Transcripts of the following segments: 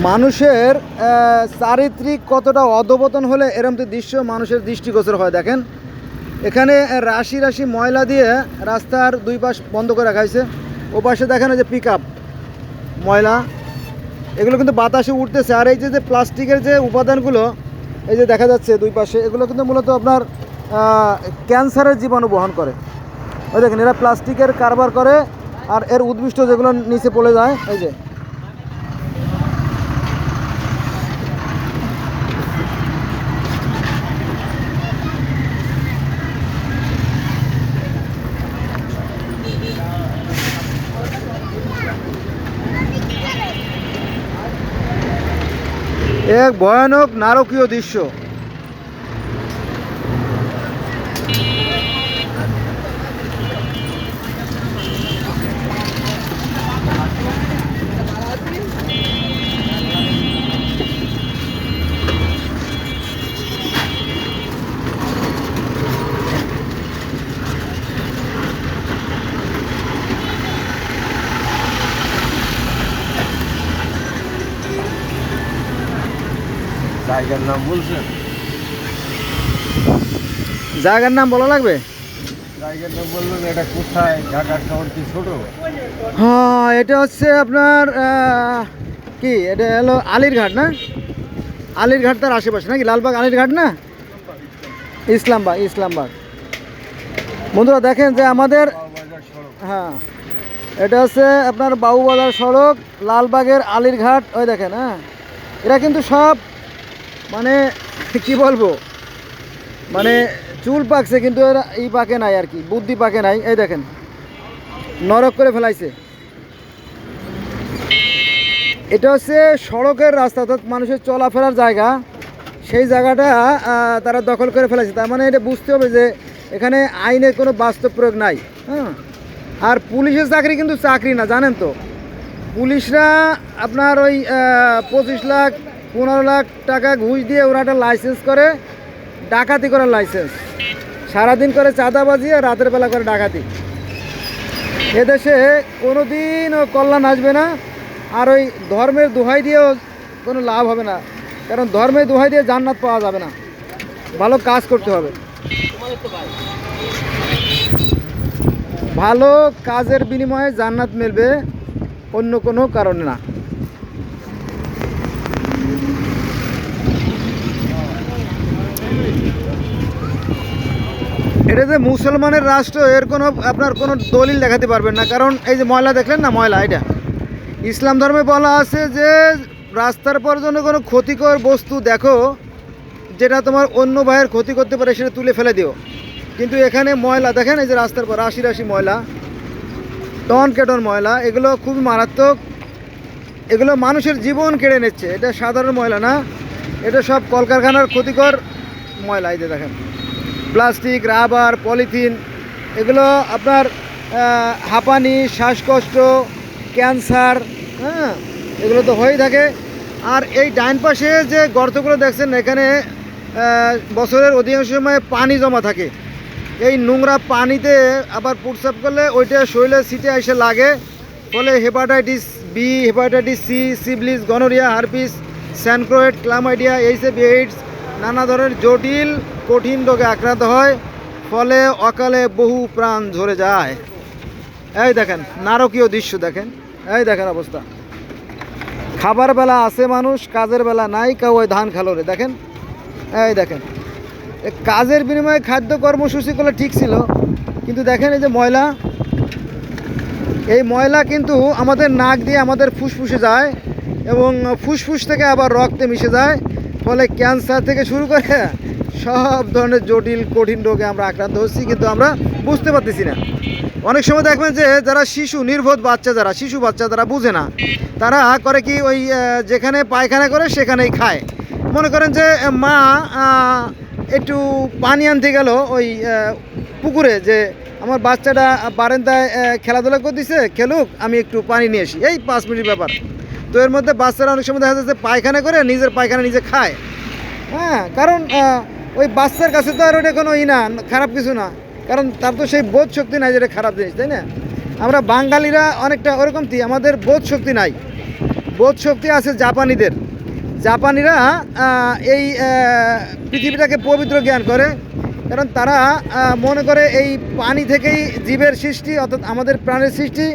মানুষের চারিত্রিক কতটা অধপতন হলে এরকম তো দৃশ্য মানুষের দৃষ্টিগোচর হয়। দেখেন এখানে রাশি রাশি ময়লা দিয়ে রাস্তার দুই পাশ বন্ধ করে রাখা হয়েছে। ও পাশে দেখেন যে পিক আপ ময়লা, এগুলো কিন্তু বাতাসে উঠতেছে। আর এই যে প্লাস্টিকের যে উপাদানগুলো এই যে দেখা যাচ্ছে দুই পাশে, এগুলো কিন্তু মূলত আপনার ক্যান্সারের জীবাণু বহন করে। ওই দেখেন এরা প্লাস্টিকের কারবার করে আর এর উদ্ভিষ্ট যেগুলো নিচে পড়ে যায় এই যে। এক ভয়ানক নারকীয় দৃশ্য। জায়গার নাম বলছেন? জায়গার নাম বলা লাগবে? জায়গার নাম বলবেন। এটা কোথায়? ঢাকা শহর কি ছোট? হ্যাঁ, এটা হচ্ছে আপনার কি এটা হলো আলিরঘাট না? আলিরঘাট তার আশেপাশে নাকি? লালবাগ আলিরঘাট না? ইসলামবাগ। ইসলামবাগ বন্ধুরা দেখেন যে আমাদের, হ্যাঁ এটা হচ্ছে আপনার বাবুবাজার সড়ক, লালবাগের আলিরঘাট। ওই দেখেন, হ্যাঁ এরা কিন্তু সব মানে কি বলবো, মানে চুল পাকছে কিন্তু এরা পাকে নাই আর কি, বুদ্ধি পাকে নাই। এই দেখেন নরক করে ফেলাইছে। এটা হচ্ছে সড়কের রাস্তা, অর্থাৎ মানুষের চলাফেরার জায়গা, সেই জায়গাটা তারা দখল করে ফেলেছে। তার মানে এটা বুঝতে হবে যে এখানে আইনের কোনো বাস্তব প্রয়োগ নাই। হ্যাঁ, আর পুলিশের চাকরি কিন্তু চাকরি না, জানেন তো। পুলিশরা আপনার ওই 25 লাখ 15 লাখ টাকা ঘুষ দিয়ে ওরা একটা লাইসেন্স করে, ডাকাতি করার লাইসেন্স। সারাদিন করে চাঁদাবাজি আর রাতের বেলা করে ডাকাতি। এদেশে কোনো দিনও কল্যাণ আসবে না। আর ওই ধর্মের দোহাই দিয়েও কোনো লাভ হবে না, কারণ ধর্মের দোহাই দিয়ে জান্নাত পাওয়া যাবে না। ভালো কাজ করতে হবে, ভালো কাজের বিনিময়ে জান্নাত মিলবে, অন্য কোনো কারণে না। এটা যে মুসলমানের রাষ্ট্র এর কোনো আপনার কোনো দলিল দেখাতে পারবেন না, কারণ এই যে ময়লা দেখলেন না, ময়লা এটা ইসলাম ধর্মে বলা আছে যে রাস্তার পর জন্য কোনো ক্ষতিকর বস্তু দেখো যেটা তোমার অন্য ভাইয়ের ক্ষতি করতে পারে, সেটা তুলে ফেলে দিও। কিন্তু এখানে ময়লা দেখেন, এই যে রাস্তার পর রাশি রাশি ময়লা, টন কে টন ময়লা, এগুলো খুবই মারাত্মক। এগুলো মানুষের জীবন কেড়ে নিচ্ছে। এটা সাধারণ ময়লা না, এটা সব কলকারখানার ক্ষতিকর ময়লা। এই যে দেখেন প্লাস্টিক, রাবার, পলিথিন, এগুলো আপনার হাঁপানি, শ্বাসকষ্ট, ক্যান্সার, হ্যাঁ এগুলো তো হয়েই থাকে। আর এই ডাইন পাশে যে গর্তগুলো দেখছেন, এখানে বছরের অধিকাংশ সময় পানি জমা থাকে। এই নোংরা পানিতে আবার প্রস্রাব করলে ওইটা শরীরে সিটে এসে লাগে, ফলে hepatitis B, hepatitis C, syphilis, gonorrhoea, herpes, chancroid, chlamydia, HIV, AIDS, নানা ধরনের জটিল কঠিন রোগে আক্রান্ত হয়, ফলে অকালে বহু প্রাণ ঝরে যায়। এই দেখেন নারকীয় দৃশ্য, দেখেন এই দেখেন অবস্থা। খাবার বেলা আছে মানুষ, কাজের বেলা নাই, কেউ ওই ধান খালো রে। দেখেন এই দেখেন, কাজের বিনিময়ে খাদ্য কর্মসূচি করলে ঠিক ছিল, কিন্তু দেখেন এই যে ময়লা, এই ময়লা কিন্তু আমাদের নাক দিয়ে আমাদের ফুসফুসে যায় এবং ফুসফুস থেকে আবার রক্তে মিশে যায়, ফলে ক্যান্সার থেকে শুরু করে সব ধরনের জটিল কঠিন রোগে আমরা আক্রান্ত হচ্ছি, কিন্তু আমরা বুঝতে পারতেছি না। অনেক সময় দেখবেন যে যারা শিশু নির্বোধ বাচ্চা, যারা শিশু বাচ্চা, তারা বুঝে না, তারা করে কি ওই যেখানে পায়খানা করে সেখানেই খায়। মনে করেন যে মা একটু পানি আনতে গেল ওই পুকুরে, যে আমার বাচ্চাটা বারান্দায় খেলাধুলা করতেছে, খেলুক, আমি একটু পানি নিয়ে আসি, এই 5 মিনিট ব্যাপার। তো এর মধ্যে বাচ্চারা অনেক সময় দেখা যাচ্ছে পায়খানা করে নিজের পায়খানা নিজে খায়। হ্যাঁ, কারণ ওই বাচ্চার কাছে তো আর ওটা কোনো না, খারাপ কিছু না, কারণ তার তো সেই বোধ শক্তি নাই যেটা খারাপ জিনিস, তাই না? আমরা বাঙালিরা অনেকটা ওরকম, আমাদের বোধ শক্তি নাই। বোধ শক্তি আছে জাপানিদের। জাপানিরা এই পৃথিবীটাকে পবিত্র জ্ঞান করে, কারণ তারা মনে করে এই পানি থেকেই জীবের সৃষ্টি, অর্থাৎ আমাদের প্রাণের সৃষ্টি।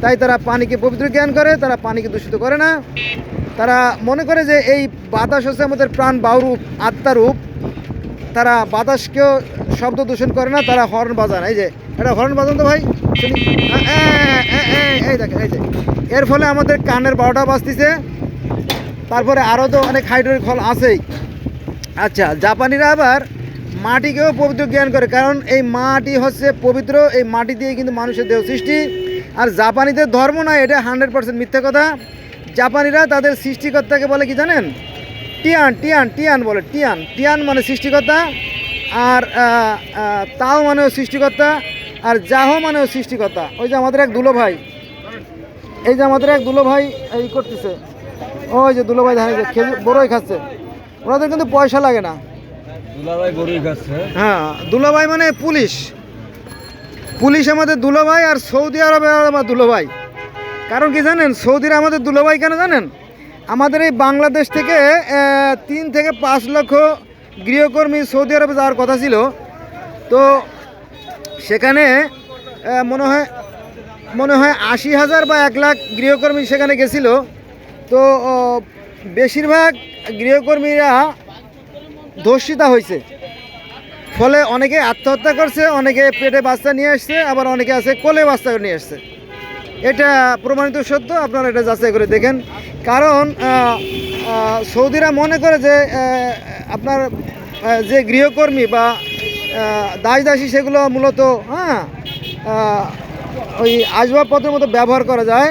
তাই তারা পানিকে পবিত্র জ্ঞান করে, তারা পানিকে দূষিত করে না। তারা মনে করে যে এই বাতাস হচ্ছে আমাদের প্রাণ বায়ুরূপ, আত্মারূপ। তারা বাতাসকেও শব্দ দূষণ করে না, তারা হর্ন বাজান। এই যে এটা হর্ন বাজান তো ভাই, শুনি। এই দেখেন, এই যে এর ফলে আমাদের কানের 12টা বাজতেছে। তারপরে আরও তো অনেক হাইড্রোলিক হল আছেই। আচ্ছা, জাপানিরা আবার মাটিকেও পবিত্র জ্ঞান করে, কারণ এই মাটি হচ্ছে পবিত্র। এই মাটি দিয়ে কিন্তু মানুষের দেহ সৃষ্টি। আর জাপানিদের ধর্ম নয়, এটা 100% মিথ্যা কথা। জাপানিরা তাদের সৃষ্টিকর্তাকে বলে কি জানেন? টিয়ান টিয়ান টিয়ান বলে। টিয়ান টিয়ান মানে সৃষ্টিকর্তা, আর তাও মানেও সৃষ্টিকর্তা, আর যাহো মানেও সৃষ্টিকর্তা। ওই যে আমাদের এক দুলো ভাই, এই যে আমাদের এক দুলো ভাই এই করতেছে, ওই যে দুলো ভাই ধানে যে খেজুর বড়ই খাচ্ছে। ওনাদের কিন্তু পয়সা লাগে না। দুলাভাই গরুই খাচ্ছে। হ্যাঁ, দুলাভাই মানে পুলিশ। পুলিশ আমাদের দুলাভাই, আর সৌদি আরবে আমার দুলাভাই। কারণ কি জানেন, সৌদিরা আমাদের দুলাভাই কেন জানেন? আমাদের এই বাংলাদেশ থেকে 3 থেকে 5 লক্ষ গৃহকর্মী সৌদি আরবে যাওয়ার কথা ছিল। তো সেখানে মনে হয় 80,000 বা 1 লাখ গৃহকর্মী সেখানে গেছিল। তো বেশিরভাগ গৃহকর্মীরা ধর্ষিতা হয়েছে। ফলে অনেকে আত্মহত্যা করছে, অনেকে পেটে বাচ্চা নিয়ে আসছে, আবার অনেকে আছে কোলে বাচ্চা নিয়ে আসছে। এটা প্রমাণিত সত্য, আপনারা এটা যাচাই করে দেখেন। কারণ সৌদিরা মনে করে যে আপনার যে গৃহকর্মী বা দাসী সেগুলো মূলত ওই আসবাবপত্রের মতো ব্যবহার করা যায়।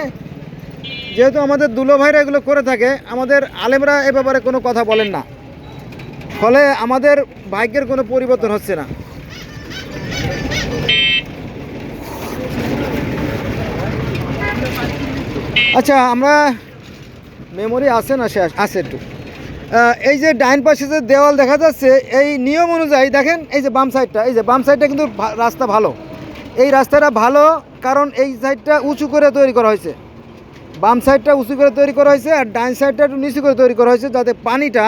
যেহেতু আমাদের দুলো ভাইরা এগুলো করে থাকে, আমাদের আলেমরা এ ব্যাপারে কোনো কথা বলেন না। ফলে আমাদের ভাগ্যের কোনো পরিবর্তন হচ্ছে না। আচ্ছা, আমরা মেমোরি আছে না, শেষ আছে একটু। এই যে ডাইন পাশে যে দেওয়াল দেখা যাচ্ছে, এই নিয়ম অনুযায়ী দেখেন, এই যে বাম সাইডটা, এই যে বাম সাইডটা কিন্তু রাস্তা ভালো। এই রাস্তাটা ভালো কারণ এই সাইডটা উঁচু করে তৈরি করা হয়েছে। বাম সাইডটা উঁচু করে তৈরি করা হয়েছে, আর ডাইন সাইডটা একটু নিচু করে তৈরি করা হয়েছে, যাতে পানিটা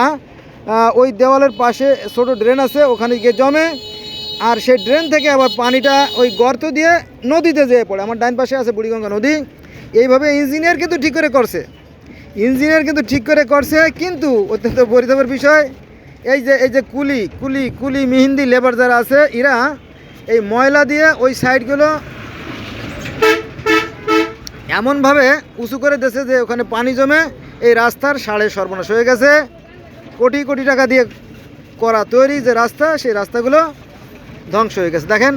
ওই দেওয়ালের পাশে ছোট ড্রেন আছে, ওখানে গিয়ে জমে। আর সেই ড্রেন থেকে আবার পানিটা ওই গর্ত দিয়ে নদীতে যেয়ে পড়ে। আমার ডাইন পাশে আছে বুড়িগঙ্গা নদী। এইভাবে ইঞ্জিনিয়ার কিন্তু ঠিক করে করছে, কিন্তু অত্যন্ত পরিতাপের বিষয়, এই যে কুলি মেহেন্দি লেবার যারা আছে, এরা এই ময়লা দিয়ে ওই সাইডগুলো এমনভাবে উঁচু করে দিয়েছে যে ওখানে পানি জমে এই রাস্তার সাড়ে সর্বনাশ হয়ে গেছে। কোটি কোটি টাকা দিয়ে করা তৈরি যে রাস্তা, সেই রাস্তাগুলো ধ্বংস হয়ে গেছে। দেখেন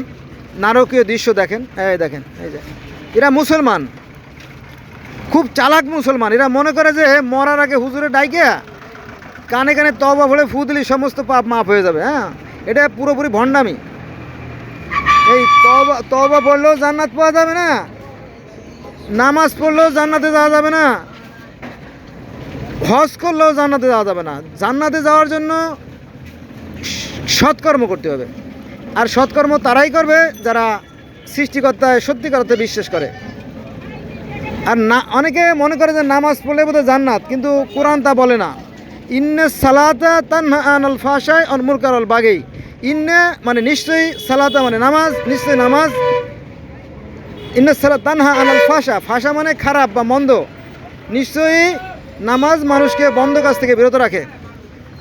নারকীয় দৃশ্য, দেখেন, এই দেখেন, এই যে এরা মুসলমান, খুব চালাক মুসলমান। এরা মনে করে যে মরার আগে হুজুরে ডাইকে কানে কানে তওবা পড়ে ফু দিলে সমস্ত পাপ মাফ হয়ে যাবে। হ্যাঁ, এটা পুরোপুরি ভণ্ডামি। এই তওবা পড়লেও জান্নাত পাওয়া যাবে না, নামাজ পড়লেও জান্নাতে যাওয়া যাবে না, হজ করলেও জান্নাতে যাওয়া যাবে না। জান্নাতে যাওয়ার জন্য সৎকর্ম করতে হবে, আর সৎকর্ম তারাই করবে যারা সৃষ্টিকর্তায় সত্যিকার অর্থে বিশ্বাস করে। আর না, অনেকে মনে করে যে নামাজ পড়লে বোধহয় জান্নাত, কিন্তু কোরআন তা বলে না। ইন্নে সালাতা তানহা আনিল ফাহশাই ওয়াল মুনকার ওয়াল বাগি। ইন্নে মানে নিশ্চয়ই, সালাতা মানে নামাজ, নিশ্চয়ই নামাজ। ইন্নে সালাত তানহা আনিল ফাহশা মানে খারাপ বা মন্দ। নিশ্চয়ই নামাজ মানুষকে মন্দ কাজ থেকে বিরত রাখে।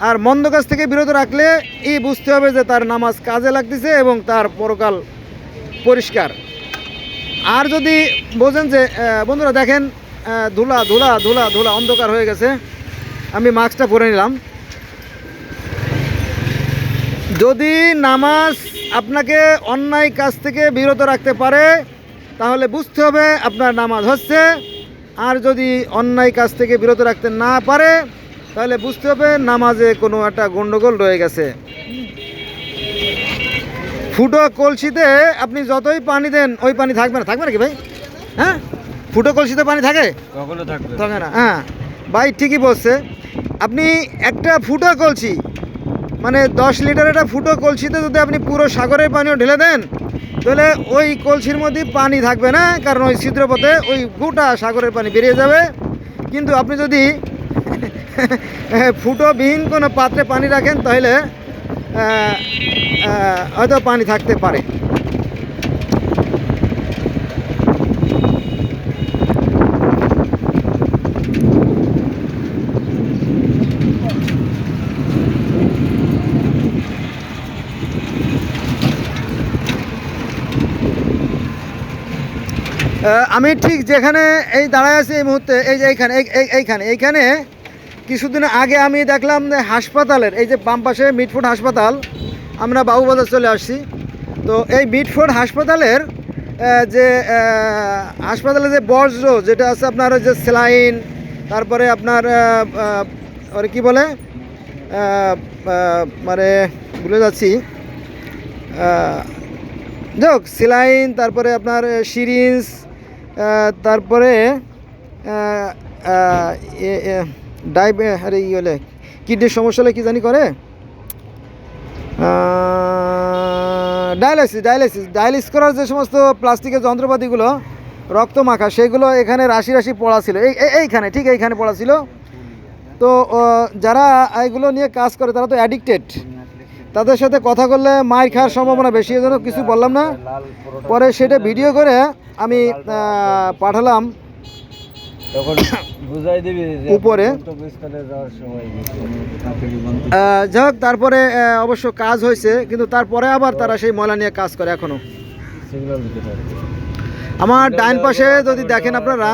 আর মন্দ কাজ থেকে বিরত রাখলে এই বুঝতে হবে যে তার নামাজ কাজে লাগতেছে এবং তার পরকাল পরিষ্কার। আর যদি বোঝেন যে বন্ধুরা দেখেন, ধুলা ধুলা ধুলা ধুলা অন্ধকার হয়ে গেছে, আমি মাস্কটা পরে নিলাম। যদি নামাজ আপনাকে অন্যায় কাজ থেকে বিরত রাখতে পারে তাহলে বুঝতে হবে আপনার নামাজ হচ্ছে। আর যদি অন্যায় কাজ থেকে বিরত রাখতে না পারে তাহলে বুঝতে হবে নামাজে কোনো একটা গন্ডগোল রয়ে গেছে। ফুটো কলসিতে আপনি যতই পানি দেন ওই পানি থাকবে না। থাকবে নাকি ভাই? হ্যাঁ, ফুটো কলসিতে পানি থাকে? থাকে না। হ্যাঁ ভাই, ঠিকই বলছে। আপনি একটা ফুটো কলসি মানে 10 লিটার একটা ফুটো কলসিতে যদি আপনি পুরো সাগরের পানিও ঢেলে দেন তাহলে ওই কলসির মধ্যে পানি থাকবে না, কারণ ওই ছিদ্রপথে ওই গোটা সাগরের পানি বেরিয়ে যাবে। কিন্তু আপনি যদি ফুটোবিহীন কোনো পাত্রে পানি রাখেন তাহলে হয়তো পানি থাকতে পারে। আমি ঠিক যেখানে এই দাঁড়ায় আছি এই মুহূর্তে, এই যে এইখানে কিছুদিন আগে আমি দেখলাম যে হাসপাতালের এই যে বাম পাশে মিটফোর্ড হাসপাতাল, আমরা বাবুবাজার চলে আসছি। তো এই মিটফোর্ড হাসপাতালের হাসপাতালে যে বর্জ্য যেটা আছে আপনার যে স্যালাইন, তারপরে আপনার ওর কি বলে মানে ভুলে যাচ্ছি, যাক স্যালাইন, তারপরে আপনার সিরিঞ্জ, তারপরে আরে হলে কিডনির সমস্যা হলে কি জানি করে, ডায়ালিসিস করার যে সমস্ত প্লাস্টিকের যন্ত্রপাতিগুলো রক্ত মাখা, সেগুলো এখানে রাশি রাশি পড়া ছিল, এইখানে ঠিক এইখানে পড়া ছিল। তো যারা এগুলো নিয়ে কাজ করে তারা তো অ্যাডিক্টেড, তাদের সাথে কথা বললে মার খাওয়ার সম্ভাবনা বেশি, এই জন্য কিছু বললাম না। পরে সেটা ভিডিও করে আমি পাঠালাম উপরে। যাই হোক, তারপরে অবশ্য কাজ হয়েছে, কিন্তু তারপরে আবার তারা সেই ময়লা নিয়ে কাজ করে এখনো। আমার ডাইন পাশে যদি দেখেন আপনারা,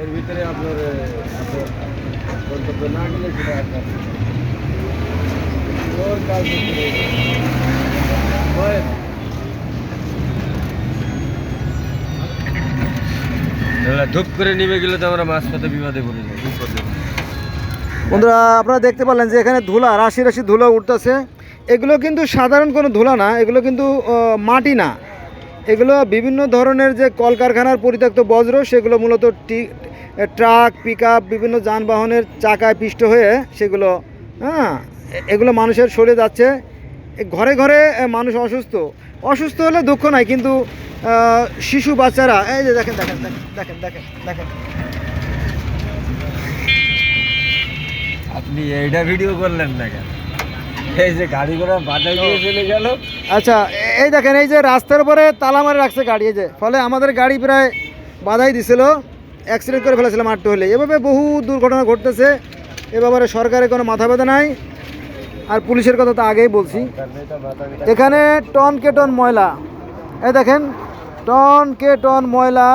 এর ভিতরে আপনার গন্তব্য না গেলে সেটা আপনার কাজ ধূপ করে নিবে গেলে তো আমরা মাঝপথে বিবাদে পড়ে যাই। বন্ধুরা আপনারা দেখতে পারলেন যে এখানে ধুলা, রাশি রাশি ধুলা উঠতেছে। এগুলো কিন্তু সাধারণ কোনো ধুলা না, এগুলো কিন্তু মাটি না, এগুলো বিভিন্ন ধরনের যে কলকারখানার পরিত্যক্ত বজ্র, সেগুলো মূলত ট্রাক, পিক আপ, বিভিন্ন যানবাহনের চাকায় পিষ্ট হয়ে সেগুলো, এগুলো মানুষের শরীরে যাচ্ছে। ঘরে ঘরে মানুষ অসুস্থ হলে দুঃখ নাই, কিন্তু শিশু বাচ্চারা, এই যে দেখেন দেখেন দেখেন দেখেন দেখেন আপনি এইটা ভিডিও করলেন না কেন? এই যে গাড়ি ঘোড়া বাজাই দিয়ে চলে গেল। আচ্ছা, এই দেখেন এই যে রাস্তার উপরে তালা মারে রাখছে গাড়ি, এই যে ফলে আমাদের গাড়ি প্রায় বাধাই দিছিল, অ্যাক্সিডেন্ট করে ফেলেছিলাম আটটু হলে। এভাবে বহু দুর্ঘটনা ঘটতেছে, এ ব্যাপারে সরকারের কোনো মাথা ব্যথা নাই, আর পুলিশের কথা তো আগেই বলছি। এখানে টন কে টন ময়লা, এই দেখেন টন কে টন ময়লা,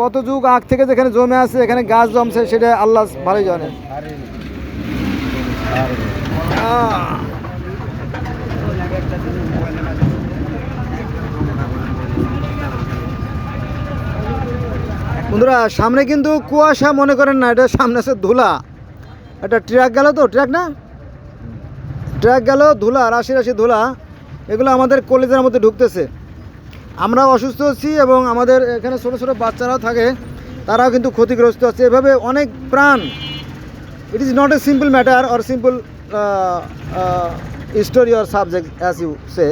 কত যুগ আগ থেকে যেখানে জমে আছে, এখানে গাছ জমছে, সেটা আল্লাহ ভালোই জানে। বন্ধুরা সামনে কিন্তু কুয়াশা মনে করেন না, এটা সামনে আছে ধুলা। একটা ট্রাক গেল, তো ট্রাক গেল, ধুলা, রাশি রাশি ধুলা, এগুলো আমাদের কলেজের মধ্যে ঢুকতেছে। আমরাও অসুস্থ হচ্ছি এবং আমাদের এখানে ছোটো ছোটো বাচ্চারাও থাকে, তারাও কিন্তু ক্ষতিগ্রস্ত হচ্ছে। এভাবে অনেক প্রাণ, it is not a simple matter or simple story or subject as you say.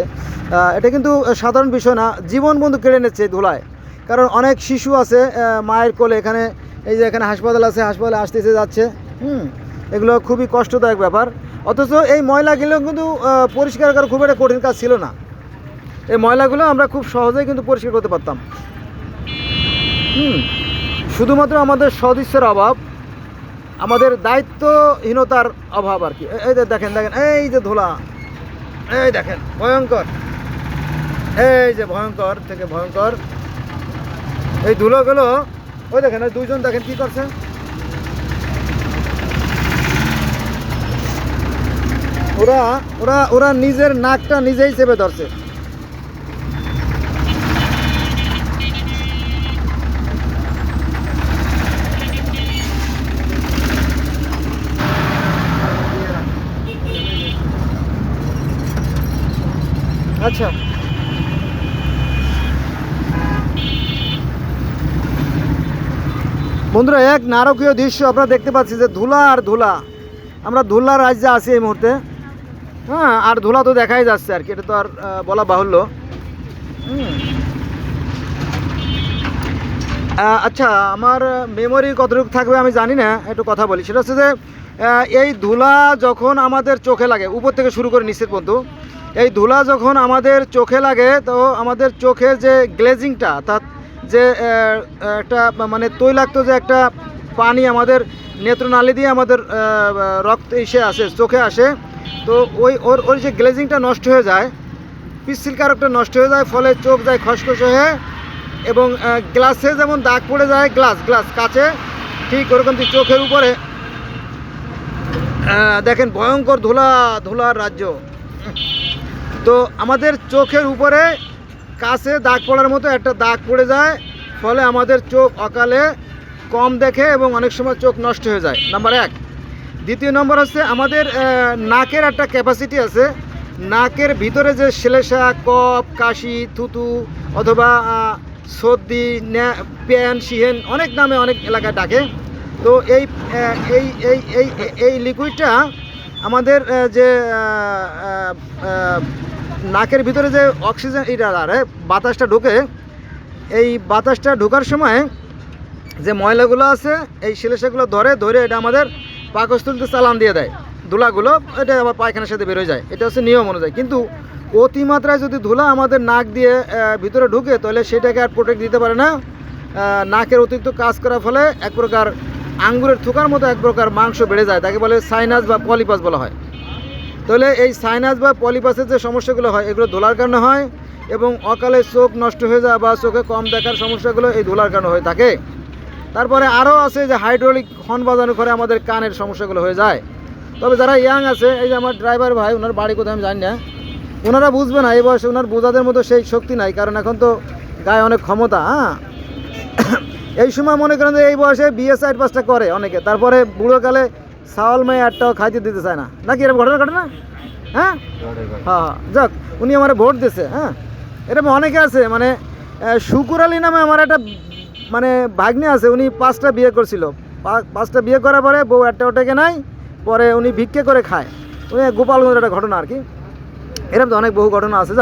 এটা কিন্তু সাধারণ বিষয় না, জীবন বন্ধু কেড়ে নিচ্ছে এই ধুলায়। কারণ অনেক শিশু আছে মায়ের কোলে, এখানে এই যে এখানে হাসপাতাল আছে, হাসপাতালে আসতেছে যাচ্ছে, এগুলো খুবই কষ্টদায়ক ব্যাপার। অথচ এই ময়লাগুলো কিন্তু পরিষ্কার করা খুব একটা কঠিন কাজ ছিল না। এই ময়লাগুলো আমরা খুব সহজেই কিন্তু পরিষ্কার করতে পারতাম। শুধুমাত্র আমাদের সদিচ্ছার অভাব, আমাদের দায়িত্বহীনতার অভাব আর কি। এই যে দেখেন দেখেন এই যে ধুলা, এই দেখেন ভয়ঙ্কর, এই যে ভয়ঙ্কর থেকে ভয়ঙ্কর এই ধুলোগুলো। ওই দেখেন ওই দুইজন দেখেন কি করছে, ওরা ওরা ওরা নিজের নাকটা নিজেই চেপে ধরছে। আচ্ছা, বন্ধুরা এক নারকীয় দৃশ্য আপনারা দেখতে পাচ্ছি, যে ধুলা আর ধুলা। আমরা ধুলার রাজ্যে আছি এই মুহূর্তে, আর ধুলা তো দেখাই যাচ্ছে আর কি, এটা তো আর বলা বাহুল্য। আচ্ছা, আমার মেমোরি কতটুকু থাকবে আমি জানি না, একটু কথা বলি। সেটা হচ্ছে যে এই ধুলা যখন আমাদের চোখে লাগে, উপর থেকে শুরু করে নিচের পর্যন্ত, এই ধুলা যখন আমাদের চোখে লাগে তো আমাদের চোখের যে গ্লেজিংটা, অর্থাৎ যে একটা মানে তৈলাক্ত যে একটা পানি আমাদের নেত্রনালী দিয়ে আমাদের রক্ত এসে আসে, চোখে আসে, তো ওর যে গ্লেজিংটা নষ্ট হয়ে যায়, পিচ্ছিল কারকটা নষ্ট হয়ে যায়, ফলে চোখ যায় খসখসে হয়ে, এবং গ্লাসে যেমন দাগ পড়ে যায়, গ্লাস কাচে, ঠিক ওরকম চোখের উপরে দেখেন ভয়ঙ্কর ধুলার রাজ্য। তো আমাদের চোখের উপরে কাছে দাগ পড়ার মতো একটা দাগ পড়ে যায়, ফলে আমাদের চোখ অকালে কম দেখে এবং অনেক সময় চোখ নষ্ট হয়ে যায়, নাম্বার 1। দ্বিতীয় নম্বর হচ্ছে আমাদের নাকের একটা ক্যাপাসিটি আছে, নাকের ভিতরে যে শ্লেষা, কফ, কাশি, থুতু অথবা সর্দি, প্যান, শিহেন, অনেক নামে অনেক এলাকায় ডাকে। তো এই এই এই এই এই লিকুইডটা আমাদের যে নাকের ভিতরে যে অক্সিজেন বাতাসটা ঢোকে, এই বাতাসটা ঢোকার সময় যে ময়লাগুলো আছে এই শ্লেষাগুলো ধরে এটা আমাদের পাকস্থলীতে চালান দিয়ে দেয়, ধুলাগুলো এটা আবার পায়খানার সাথে বেরোয় যায়। এটা হচ্ছে নিয়ম অনুযায়ী। কিন্তু অতিমাত্রায় যদি ধুলা আমাদের নাক দিয়ে ভিতরে ঢুকে, তাহলে সেটাকে আর প্রোটেক্ট দিতে পারে না। নাকের অতিরিক্ত কাজ করার ফলে এক প্রকার আঙ্গুরের থুকার মতো এক প্রকার মাংস বেড়ে যায়, তাকে বলে সাইনাস বা পলিপাস বলা হয়। তাহলে এই সাইনাস বা পলিপাসের যে সমস্যাগুলো হয়, এগুলো ধুলার কারণে হয়, এবং অকালে চোখ নষ্ট হয়ে যায় বা চোখে কম দেখার সমস্যাগুলো এই ধুলার কারণে হয়ে থাকে। তারপরে আরও আছে যে হাইড্রোলিক হর্ন বাজানোর করে আমাদের কানের সমস্যাগুলো হয়ে যায়। তবে যারা ইয়াং আছে, এই যে আমার ড্রাইভার ভাই, ওনার বাড়ি কোথায় আমি জানি না, ওনারা বুঝবে না, এই বয়সে ওনার বোঝাদের মতো সেই শক্তি নাই, কারণ এখন তো গায়ে অনেক ক্ষমতা। এই সময় মনে করেন যে এই বয়সে বিয়ে সাইড পাসটা করে অনেকে, তারপরে বুড়োকালে সাওয়াল মেয়ে একটাও খাইতে দিতে চায় না, নাকি এরকম ঘটনা না? হ্যাঁ হ্যাঁ, যাক, উনি আমার ভোট দিয়েছে। হ্যাঁ, এরকম অনেকে আছে। মানে শুকুর আলী নামে আমার একটা মানে ভাগ্নে আছে, উনি 5টা বিয়ে করছিল, 5টা বিয়ে করার পরে বউ একটা ওটাকে নাই, পরে উনি ভিক্ষে করে খায়। উনি গোপালগঞ্জের একটা ঘটনা আর কি, এরকম তো অনেক বহু ঘটনা আছে।